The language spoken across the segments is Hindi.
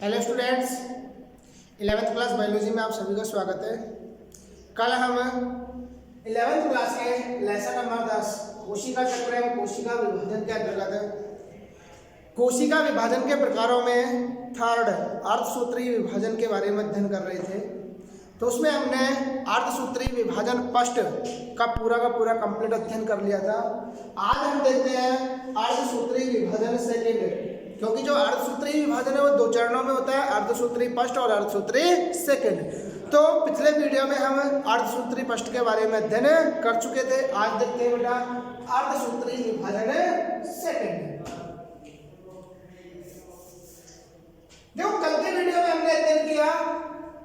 Hello students, 11th class biology में आप सभी का स्वागत है। कल हम 11th क्लास के लेसन नंबर 10 कोशिका चक्र एवं कोशिका विभाजन के अंतर्गत कोशिका विभाजन के प्रकारों में थर्ड अर्धसूत्रीय विभाजन के बारे में अध्ययन कर रहे थे। तो उसमें हमने अर्धसूत्रीय विभाजन फर्स्ट का पूरा कंप्लीट अध्ययन कर लिया था। आज हम देखते हैं अर्धसूत्रीय विभाजन सेकेंड, क्योंकि जो अर्धसूत्रीय विभाजन है वो दो चरणों में होता है, अर्धसूत्रीय फर्स्ट और अर्धसूत्रीय सेकेंड। तो पिछले वीडियो में हम अर्धसूत्रीय फर्स्ट के बारे में अध्ययन कर चुके थे। आज देखते हैं बेटा अर्धसूत्रीय विभाजन सेकेंड। देखो, कल के वीडियो में हमने अध्ययन किया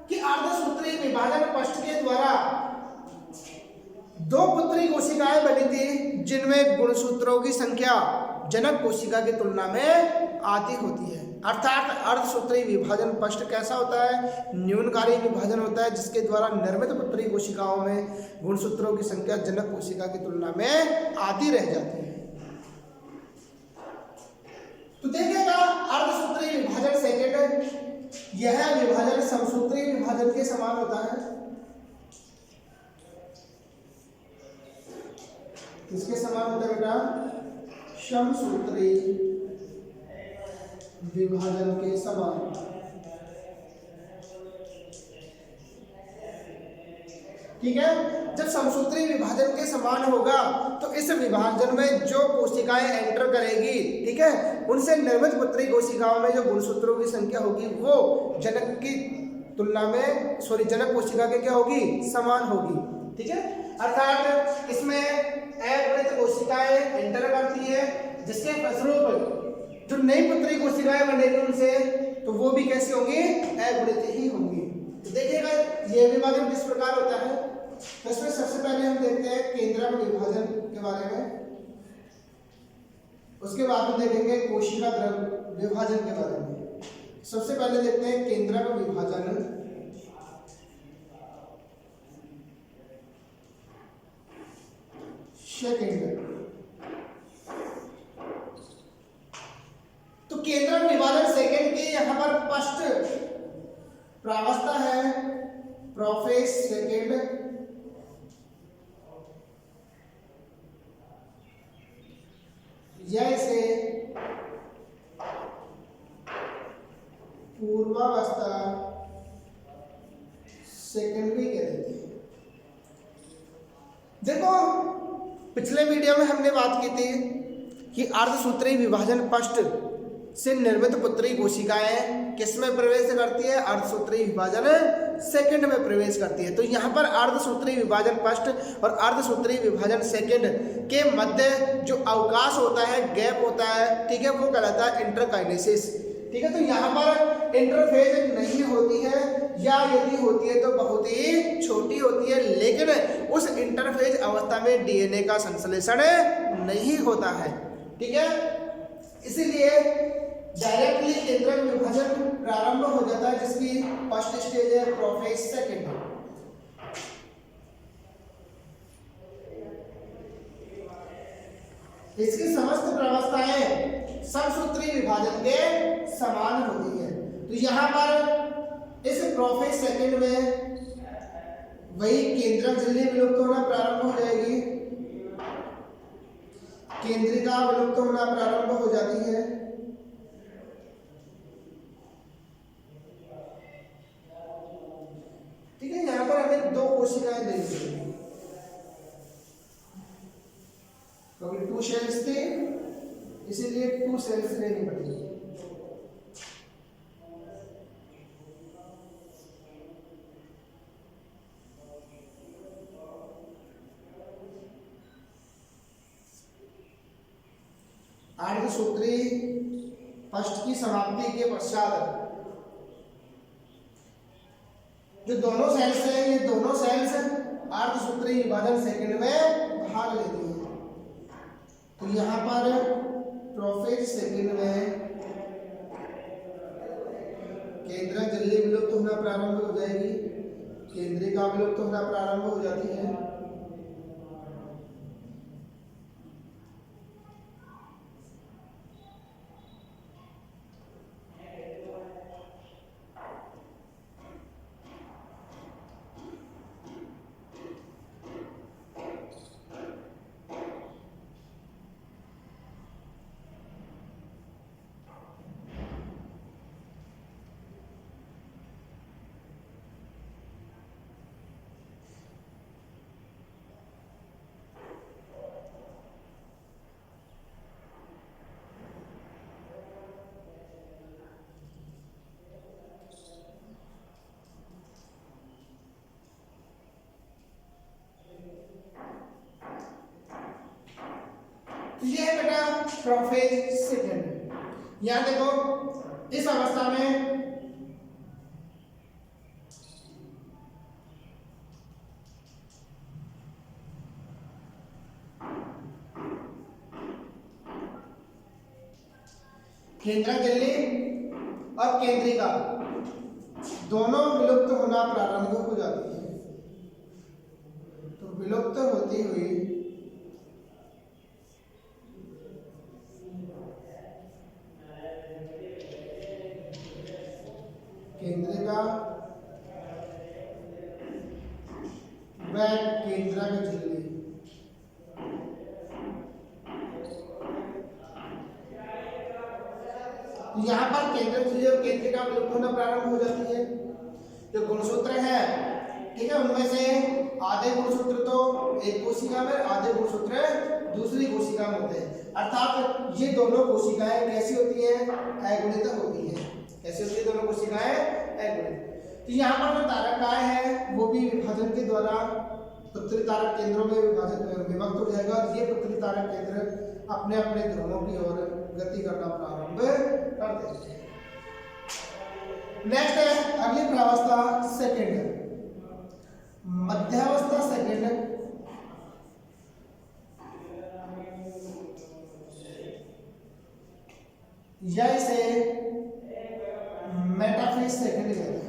कि अर्धसूत्रीय विभाजन फर्स्ट के द्वारा दो पुत्री कोशिकाएं बनी थी, जिनमें गुणसूत्रों की संख्या जनक कोशिका की तुलना में आधी होती है। अर्थात अर्धसूत्रीय विभाजन फर्स्ट कैसा होता है? न्यूनकारी विभाजन होता है, जिसके द्वारा निर्मित पुत्री कोशिकाओं में गुणसूत्रों की संख्या जनक कोशिका की तुलना में आधी रह जाती है। तो देखिएगा, अर्धसूत्रीय विभाजन सेकेंड, यह विभाजन समसूत्रीय विभाजन के समान होता है। किसके समान होता है बेटा? समसूत्रीय विभाजन के समान। ठीक है, जब समसूत्रीय विभाजन के समान होगा तो इस विभाजन में जो कोशिकाएं एंटर करेगी, ठीक है, उनसे निर्मित पुत्री कोशिकाओं में जो गुणसूत्रों की संख्या होगी वो जनक की तुलना में जनक कोशिका के क्या होगी? समान होगी। ठीक है, अर्थात इसमें अगुणित कोशिकाएं एंटर करती है, जिसके फलस्वरूप जो नई पुत्री कोशिकाएं बनेगी उनसे, तो वो भी कैसी होंगी? अगुणित ही होंगी। तो देखिएगा ये विभाजन किस प्रकार होता है। तो इसमें सबसे पहले हम देखते हैं केंद्रक विभाजन के बारे में, उसके बाद में देखेंगे कोशिका द्रव विभाजन के बारे में। सबसे पहले देखते हैं केंद्रक विभाजन। सेकेंड, तो केंद्रक विभाजन सेकेंड की यहां पर फर्स्ट प्रावस्था है प्रोफेज सेकेंड। यह इसे पूर्वावस्था सेकेंड भी कह देते हैं। देखो, पिछले वीडियो में हमने बात की थी कि अर्धसूत्रीय विभाजन फर्स्ट से निर्मित पुत्री कोशिकाएं किस में प्रवेश करती है? अर्धसूत्रीय विभाजन सेकंड में प्रवेश करती है। तो यहाँ पर अर्धसूत्रीय विभाजन फर्स्ट और अर्धसूत्रीय विभाजन सेकंड के मध्य जो अवकाश होता है, गैप होता है, ठीक है, वो कहलाता है इंटरकाइनेसिस। ठीक है, तो यहाँ पर इंटरफेज नहीं होती है, या यदि होती है तो बहुत ही छोटी होती है, लेकिन उस इंटरफेज अवस्था में डीएनए का संश्लेषण नहीं होता है। ठीक है, इसीलिए डायरेक्टली केंद्रक विभाजन प्रारंभ हो जाता है, जिसकी फर्स्ट स्टेज है प्रोफेज सेकेंड। इसकी समस्त प्रावस्थाएं समसूत्रीय विभाजन के समान होती है। तो यहाँ पर इस प्रोफेज सेकेंड में वही केंद्रक झिल्ली विलुप्त होना प्रारंभ हो जाएगी, केंद्रिका विलुप्त होना प्रारंभ हो जाती है। ठीक है, यहाँ पर हमें दो कोशिकाएं देखी, क्योंकि 2 सेल्स थे, इसीलिए 2 सेल्स लेनी पड़ेगी। अर्धसूत्रीय फर्स्ट की समाप्ति के पश्चात जो दोनों सेल्स हैं, ये दोनों सेल्स अर्धसूत्रीय विभाजन सेकंड में भाग लेती हैं। तो यहाँ पर प्रोफेज सेकंड में केंद्रक झिल्ली विलुप्त होना प्रारंभ हो जाएगी, केंद्रिका विलुप्त होना प्रारंभ हो जाती है। Prophase second. यहां देखो इस अवस्था में केंद्रक झिल्ली और केंद्रिका दोनों विलुप्त होना प्रारंभ हो जाती है। तो विलुप्त होती हुई केंद्रिका व केंद्रक झिल्ली यहाँ पर केंद्रक झिल्ली और केंद्रिका विलुप्त होना प्रारंभ हो जाती है। जो गुणसूत्र है, ठीक है, उनमें से आधे गुणसूत्र तो एक कोशिका में, आधे गुणसूत्र दूसरी कोशिका में होते हैं। अर्थात ये दोनों कोशिकाएं कैसी होती हैं? अगुणित होती हैं। कैसी होती है दोनों कोशिकाएं? अगुणित। तो यहाँ पर जो तारकाएं हैं वो भी विभाजन के द्वारा पुत्री तारक केंद्रों में विभक्त हो जाएगा और ये पुत्री तारक केंद्र अपने अपने ध्रुवों की ओर गति करना प्रारंभ कर देते हैं। नेक्स्ट है अगली प्रावस्था सेकंड, मध्यावस्था सेकंड। या इसे मेटाफेज सेकंड कहते हैं।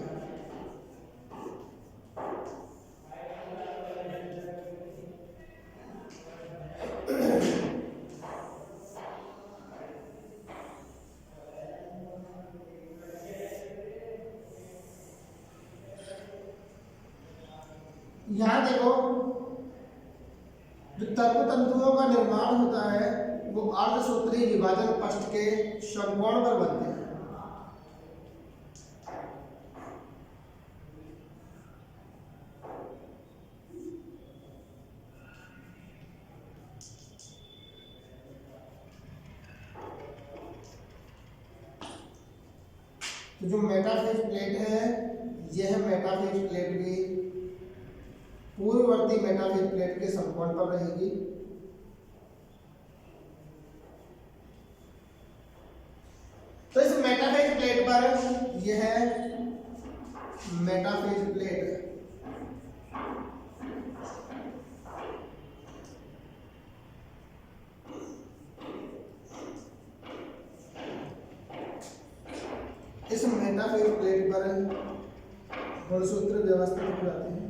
यहां देखो जो तर्कतंतुओं का निर्माण होता है वो अर्धसूत्री विभाजन पृष्ठ के षटकोण पर बनते हैं। तो जो मेटाफेज प्लेट है यह मेटाफेज प्लेट भी पूर्ववर्ती मेटाफेज प्लेट के समकोण पर रहेगी। तो इस मेटाफेज प्लेट पर यह है मेटाफेज प्लेट, इस मेटाफेज प्लेट पर गुणसूत्र व्यवस्थित हो जाते हैं।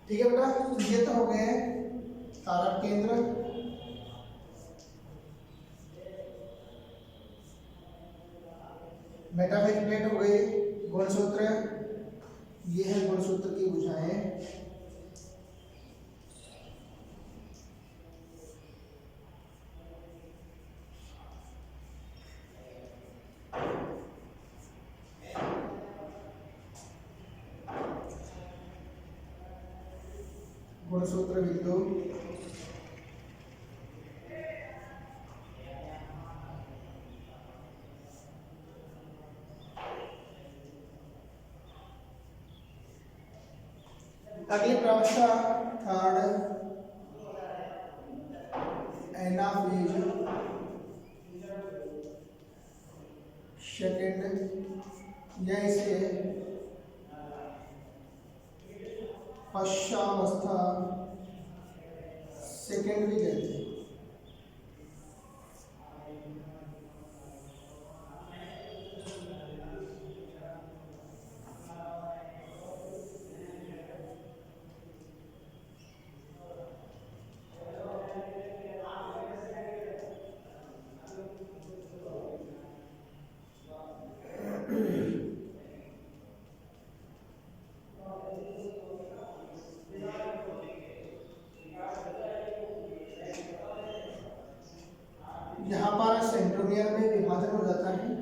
ठीक है बेटा, ये तो हो गए तारक केंद्र। मेटाफेज प्लेट हो गई, गुणसूत्र, ये है गुणसूत्र की भुजाएं। गुणसूत्र बिंदु, अगली प्रावस्था थर्ड एनाफेज सेकंड, या इसे पश्चावस्था सेकंड भी कहते हैं। यहाँ पर सेंट्रोमियर में विभाजन हो जाता है।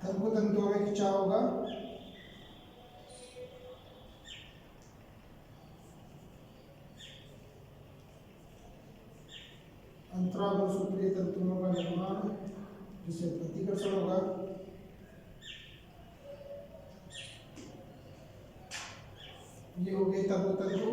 तंतु तंतुओं में खिंचाव होगा। अंतराबल सूत्रीय तंतुओं का निर्माण जिसे प्रतिकर्षण होगा। ये हो गए तंतु तंतु।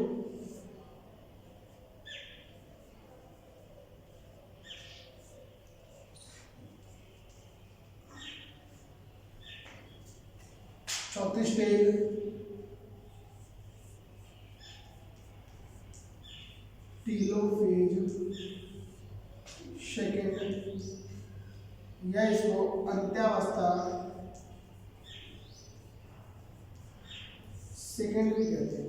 चौथी स्टेज टीलोफेज सेकेंड, या इसको अंत्यावस्था सेकेंड भी कहते हैं।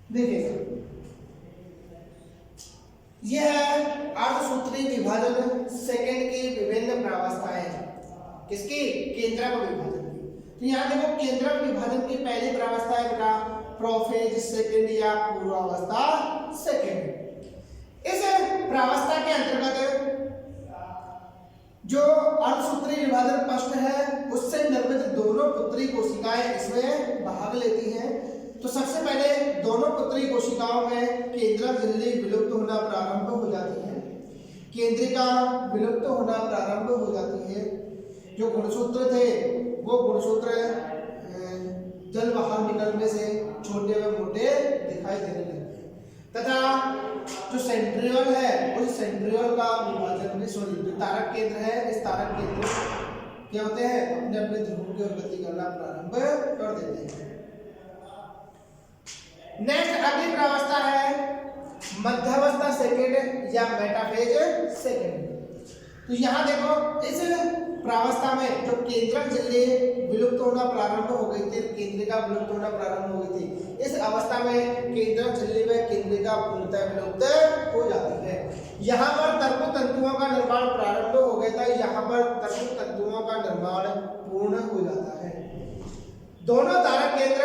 देखिए यह है अर्धसूत्री विभाजन सेकंड की विभिन्न प्रावस्थाएं। किसकी? केंद्रक विभाजन की। तो यहाँ देखो केंद्रक विभाजन की पहली प्रावस्था है बेटा प्रोफेज सेकंड या पूर्वावस्था सेकंड। इस प्रावस्था के अंतर्गत जो अर्धसूत्री विभाजन पष्ट है उससे निर्मित दोनों पुत्री कोशिकाएं इसमें भाग लेती हैं। तो सबसे पहले दोनों पुत्री कोशिकाओं में केंद्रक झिल्ली विलुप्त होना प्रारंभ हो जाती है, केंद्रिका विलुप्त होना प्रारंभ हो जाती है। जो गुणसूत्र थे वो गुणसूत्र जल बाहर निकलने से छोटे व मोटे दिखाई देने लगते हैं तथा जो सेंट्रियोल है उस सेंट्रियोल का विभाजन जो तारक केंद्र है इस तारक केंद्र क्या होते हैं अपने अपने ध्रुव की ओर गति करना प्रारंभ कर देते हैं। नेक्स्ट अगली प्रावस्था है मध्यावस्था सेकंड या मेटाफेज सेकंड। तो यहाँ देखो इस प्रावस्था में जो केंद्रक झिल्ली विलुप्त होना प्रारंभ हो गई थी, केंद्रिका विलुप्त होना प्रारंभ हो गई थी, इस अवस्था में केंद्रक झिल्ली में केंद्रिका पूर्णतः विलुप्त हो जाती है। यहाँ पर तर्कु तंतुओं का निर्माण प्रारंभ हो गया था, यहाँ पर तर्कु तंतुओं का निर्माण पूर्ण हो जाता है। दोनों तारक केंद्र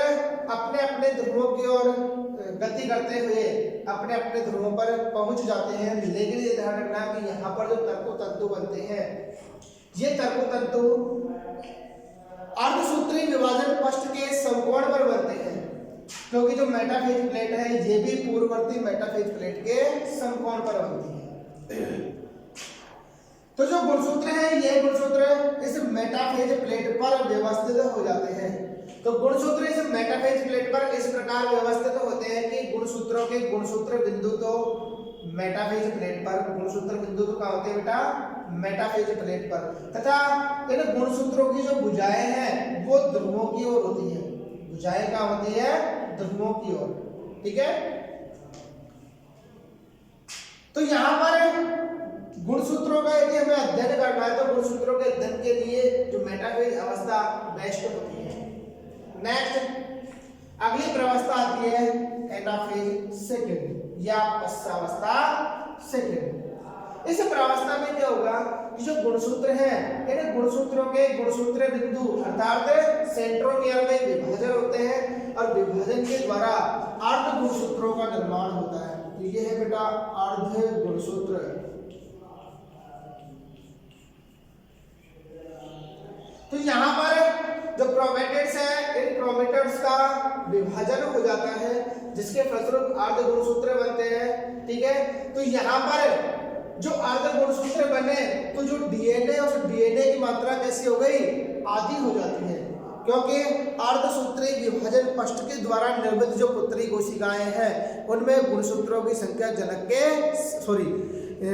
अपने अपने ध्रुवों की ओर गति करते हुए अपने अपने ध्रुवों पर पहुंच जाते हैं। लेकिन ये ध्यान रखना कि यहाँ पर जो तर्कु तंतु बनते हैं ये तर्कु तंतु अर्धसूत्री विभाजन पष्ट के समकोण पर बनते हैं, क्योंकि जो मेटाफेज प्लेट है ये भी पूर्ववर्ती मेटाफेज प्लेट के समकोण पर बनती है। तो जो गुणसूत्र है ये गुणसूत्र इस मेटाफेज प्लेट पर व्यवस्थित हो जाते हैं। तो गुणसूत्र इस मेटाफेज प्लेट पर इस प्रकार व्यवस्थित होते हैं कि गुणसूत्रों के गुणसूत्र बिंदु तो मेटाफेज प्लेट पर, गुणसूत्र बिंदु तो कहाँ होते हैं बेटा मेटाफेज प्लेट पर, तथा इन गुणसूत्रों की जो भुजाएं हैं वो ध्रुवों की ओर होती है। भुजाएं कहाँ होती है? ध्रुवों की ओर। ठीक है, तो यहाँ पर गुणसूत्रों का यदि हमें अध्ययन करना है तो गुणसूत्रों के अध्ययन के लिए जो मेटाफेज अवस्था बेस्ट होती है। नेक्स्ट अगली प्रावस्था आती है एनाफेज सेकंड या पश्चावस्था सेकंड। इस प्रावस्था में क्या होगा कि जो गुणसूत्र हैं इन गुणसूत्रों के गुणसूत्र बिंदु अर्थात सेंट्रोमियर में विभाजन होते हैं और विभाजन के द्वारा अर्ध गुणसूत्रों का निर्माण होता है। तो ये है बेटा अर्ध गुणसूत्र। तो यहाँ पर जो क्रोमेटिड्स है इन क्रोमेटिड्स का विभाजन हो जाता है जिसके फलस्वरूप अर्ध गुणसूत्र बनते हैं। ठीक है, तो यहाँ पर जो अर्ध गुणसूत्र बने तो जो डीएनए उस डीएनए की मात्रा कैसी हो गई? आधी हो जाती है, क्योंकि अर्धसूत्री विभाजन पष्ट के द्वारा निर्मित जो पुत्री कोशिकाएं हैं उनमें गुणसूत्रों की संख्या जनक के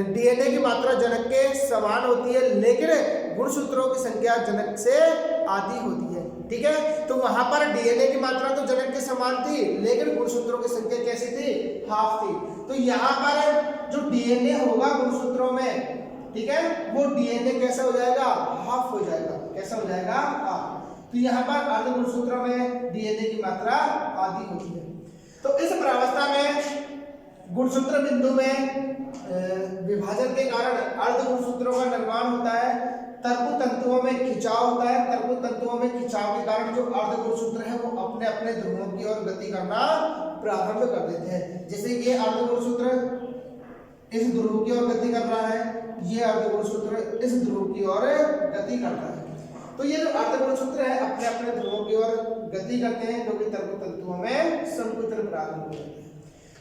डीएनए की मात्रा जनक के समान होती है, लेकिन गुणसूत्रों की संख्या जनक से आधी होती है। ठीक है, तो वहां पर डीएनए की मात्रा तो जनक के समान थी लेकिन गुणसूत्रों की संख्या कैसी थी? हाफ थी। तो यहाँ पर जो डीएनए होगा गुणसूत्रों में, ठीक है, वो डीएनए कैसा हो जाएगा? हाफ हो जाएगा। कैसा हो जाएगा? हाफ। तो यहाँ पर अर्ध गुणसूत्रों में डीएनए की मात्रा आधी होती है। तो इस प्रावस्था में गुणसूत्र बिंदु में विभाजन के कारण अर्ध गुणसूत्रों का निर्माण होता है। तर्कु तंतुओं में खिंचाव होता है। तर्कु तंतुओं में खिंचाव के कारण जो अर्ध गुणसूत्र है वो अपने अपने ध्रुवों की ओर गति करना प्रारंभ कर देते हैं। जैसे ये अर्ध गुणसूत्र इस ध्रुव की ओर गति कर रहा है, ये अर्ध गुणसूत्र इस ध्रुव की ओर गति करता है। तो ये जो अर्ध गुणसूत्र है अपने अपने ध्रुवों की ओर गति करते हैं, जो कि तर्कु तंतुओं में संकुचन प्रारंभ होते हैं।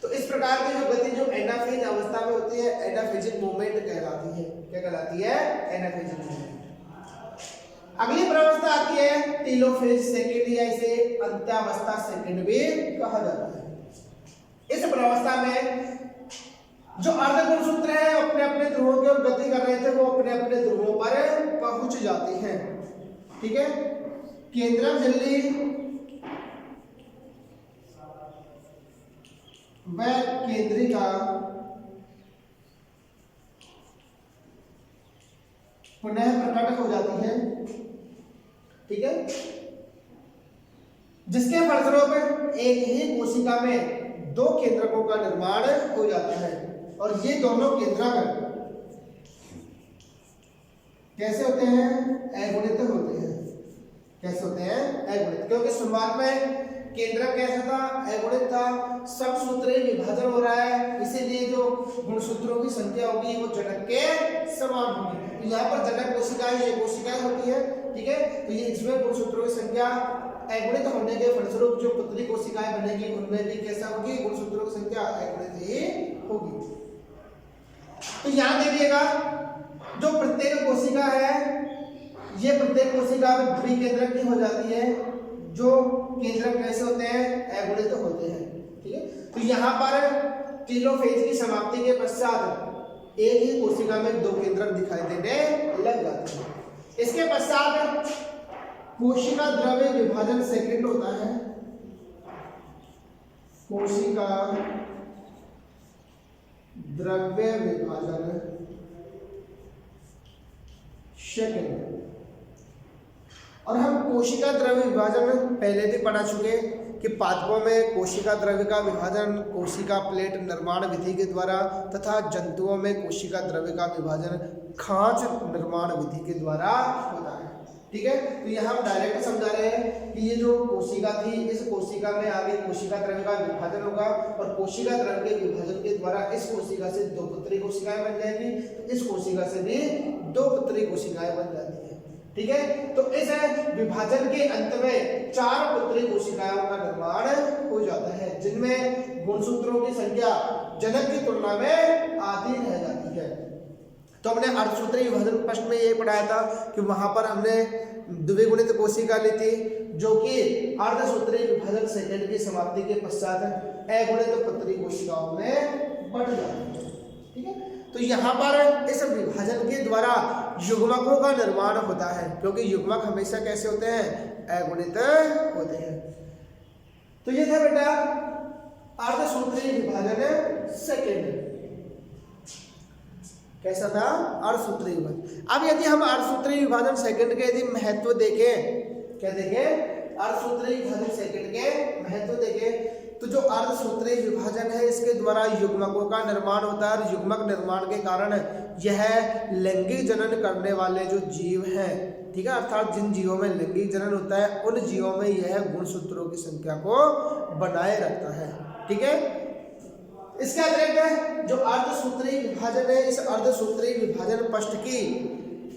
तो इस प्रकार की जो गति जो एनाफेज अवस्था में होती है एनाफेजिक मूवमेंट कहलाती है। क्या कहलाती है? एनाफेजिक मूवमेंट। अगली प्रावस्था आती है टेलोफेज सेकंड या इसे अंत्यावस्था सेकंड भी कहा जाता है। इस प्रावस्था में जो अर्ध गुणसूत्र है अपने अपने ध्रुवों की ओर गति कर रहे थे वो अपने अपने ध्रुवों पर पहुंच जाते हैं। ठीक है, केंद्रक झिल्ली वह केंद्रिका पुनः प्रकट हो जाती है। ठीक है, जिसके फलस्वरूप एक ही कोशिका में दो केंद्रकों का निर्माण हो जाता है। और ये दोनों केंद्रक कैसे होते हैं? अगुणित होते हैं। कैसे होते हैं? अगुणित। क्योंकि शुरुआत में केंद्रक कैसा था? अगुणित था। सब सूत्रीय विभाजन हो रहा है, इसीलिए जो गुणसूत्रों की संख्या होगी वो जनक के समान होगी। तो यहाँ पर जनक कोशिकाएं, ये कोशिकाएं होती है, ठीक है। तो ये इसमें गुणसूत्रों की संख्या अगुणित होने के फलस्वरूप जो पुत्री कोशिकाएं बनेगी उनमें भी कैसा होगी? गुणसूत्रों की संख्या अगुणित ही होगी। तो यहाँ देखिएगा जो प्रत्येक कोशिका है, ये प्रत्येक कोशिका द्विकेंद्रक की हो जाती है। जो केंद्रक कैसे होते हैं? अगुणित होते हैं, ठीक है। तो यहाँ पर टेलोफेज की समाप्ति के पश्चात एक ही कोशिका में दो केंद्रक दिखाई देने लग जाते हैं। इसके पश्चात कोशिका द्रव्य विभाजन सेकंड होता है। कोशिका द्रव्य विभाजन सेकंड। और हम कोशिका द्रव्य विभाजन पहले भी पढ़ा चुके कि पादपों में कोशिका द्रव्य का विभाजन कोशिका प्लेट निर्माण विधि के द्वारा तथा जंतुओं में कोशिका द्रव्य का विभाजन खांच निर्माण विधि के द्वारा होता है, ठीक है। तो यहाँ हम डायरेक्ट समझा रहे हैं कि ये जो कोशिका थी, इस कोशिका में आगे कोशिका द्रव्य का विभाजन होगा और कोशिका द्रव्य के विभाजन के द्वारा इस कोशिका से दो पुत्री कोशिकाएं बन जाएगी, तो इस कोशिका से भी दो पुत्री कोशिकाएं बन जाती है, ठीक है। तो इस विभाजन के अंत में चार पुत्री कोशिकाओं का निर्माण हो जाता है, जिनमें गुणसूत्रों की संख्या जनक की तुलना में आधी रह जाती है। तो हमने अर्धसूत्री विभाजन प्रश्न में ये पढ़ाया था कि वहां पर हमने द्विगुणित कोशिका ली थी, जो कि अर्धसूत्री विभाजन सेकंड की समाप्ति के पश्चात अगुणित पुत्री कोशिकाओं में बढ़ जाती है, ठीक है। तो यहाँ पर इस विभाजन के द्वारा युग्मकों का निर्माण होता है, क्योंकि युग्मक हमेशा कैसे होते हैं? अगुणित होते हैं। तो ये था बेटा अर्धसूत्री विभाजन सेकंड। कैसा था? अर्धसूत्री विभाजन। अब यदि हम अर्धसूत्री विभाजन सेकंड के यदि महत्व देखें, क्या देखें? अर्धसूत्री विभाजन सेकंड के महत्व देखें, तो जो अर्धसूत्री विभाजन है इसके द्वारा युग्मकों का निर्माण होता है और युग्मक निर्माण के कारण यह लैंगिक जनन करने वाले जो जीव हैं, ठीक है, अर्थात जिन जीवों में लैंगिक जनन होता है उन जीवों में यह गुणसूत्रों की संख्या को बनाए रखता है, ठीक है। इसके अतिरिक्त जो अर्धसूत्री विभाजन है, इस अर्धसूत्री विभाजन पष्ठ की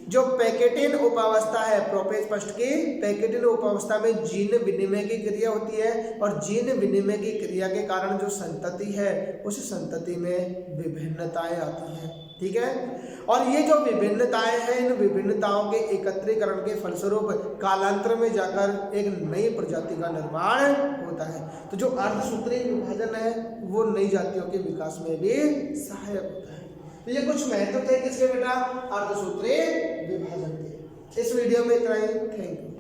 जो पैकेटिन उपावस्था है, प्रोपेज पष्ठ की पैकेटिन उपावस्था में जीन विनिमय की क्रिया होती है और जीन विनिमय की क्रिया के कारण जो संतति है उस संतति में विभिन्नताएं आती हैं, ठीक है। और ये जो विभिन्नताएं हैं, इन विभिन्नताओं के एकत्रीकरण के फलस्वरूप कालांतर में जाकर एक नई प्रजाति का निर्माण होता है। तो जो अर्धसूत्री विभाजन है वो नई जातियों के विकास में भी सहायक होता है। तो ये कुछ महत्व थे किसके बेटा? अर्धसूत्री विभाजन के। इस वीडियो में इतना ही। Thank you.